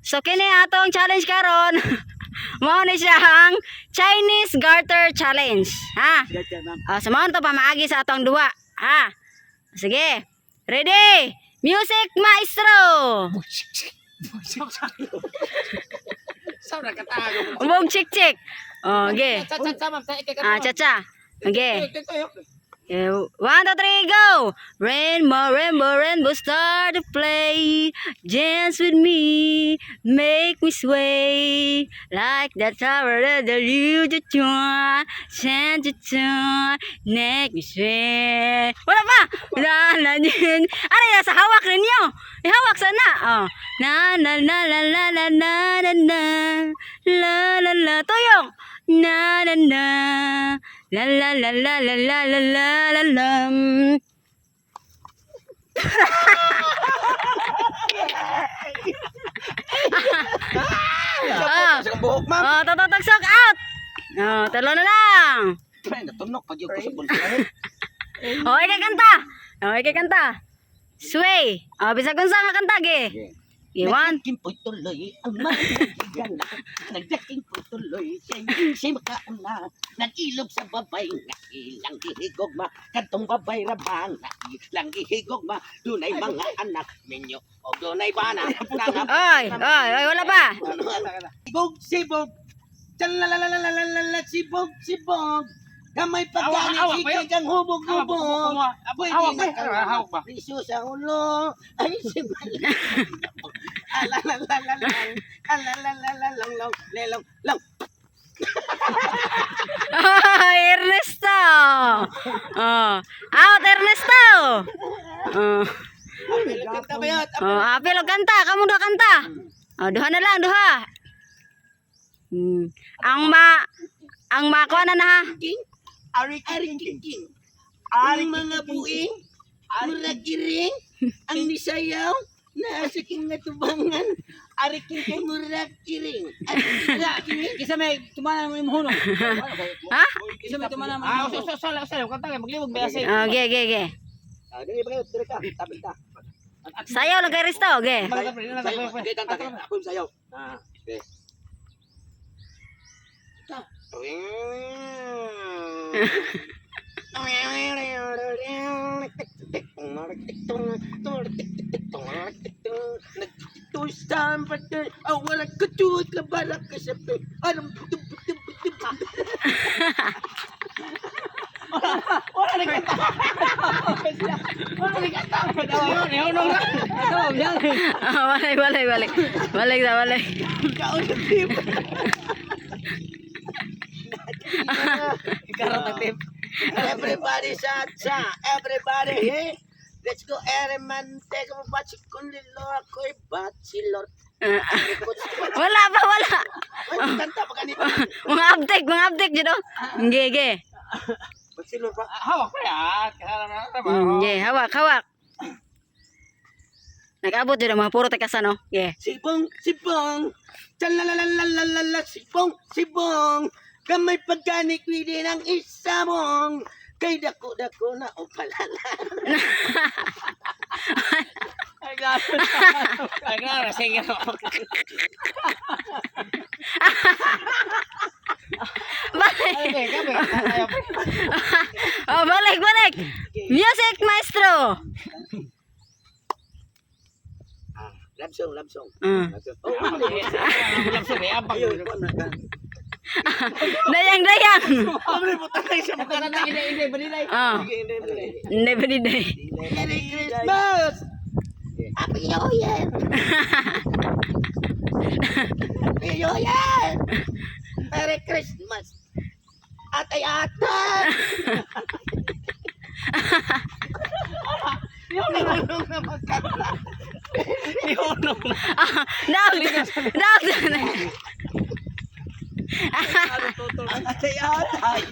So kini atong challenge karon. Mao ni siyang Chinese Garter Challenge. Ha? So mao to pa maagi sa atong duha. Ha? Sige. Ready? Music maestro. Ubong chik chik. Oh, okay. Cha-cha. Okay. 1, 2, 3, go! Rainbow, rainbow, rainbow, start to play. Dance with me, make me sway. Like that tower that you just join. Send to join, make me sway. Wala pa! Na, yun. Ano yan? Sa hawak ninyo. Ihawak sana. Oh. Na, na, na, la, la, la, na, na, na. La, la, la. Tuyong. Na, na, na. La la la la la la la la la la. Tatagsak out. Talo na lang. Ikay kanta. Ikay kanta. Sway. Bisa kung saan ka kanta ge. Iwan. Nagdaking po'y tuloy ang mahigyan na. Nagdaking po'y tuloy si makauna. Nag-ilog sa babay na ilang ihigogma. Kantong babay rabang na ilang ihigogma. Dunay mga anak ninyo o dunay bana. Ay, wala pa. Sibog. Chalalalalalala, sibog. Kamay pagkanin, ikikang hubog-hubog. Pwede na ka riso sa ulo. Ay, si Malang. Alalalalalalang. Ernesto. Out Ernesto. Apil og kanta, kamu duha kanta. Duha na lang, duha. Ang makuha na ha. Ariking. Ang mga buing, muragiring, ang nisayaw, nasa king natubangan, ariking kay muragiring. Ariking. Kisa may tumana mo yung hunong. Ha? Kisa may tumana mo yung hunong. Sayo, kanta kayo, maglibog may asay. Okay. Dili ba kayo, dili ka, tapit ka. Sayaw lang kay Risto, okay. Okay, kanta kayo, ako yung sayaw. Okay. Nagtusan pa din wala katuwag na balak ka sa pe anong wala na kata Balik. Everybody sa everybody hey let's go everyman take mo batsikon lilo ako'y bachelor Wala pa. kanta pa kanito Mga update dito. Okay. bachelor pa Hawak pa yan. Hawak. Nag-abot dito mga puro tekasan, no? Yeah. sibong Chalalalalala sibong kamay pagkanik wili ng isabong kay dako na o palala. Ay, gano'n. Sige. Balik. Music maestro. Love song. Dayang. Abre mo tayo sa mga Hindi, balilay. Hindi ba day? Merry Christmas! Happy New Year! Happy New Year! Merry Christmas! Atay-atay! Yung na magkanta. Daog. Atay-atay!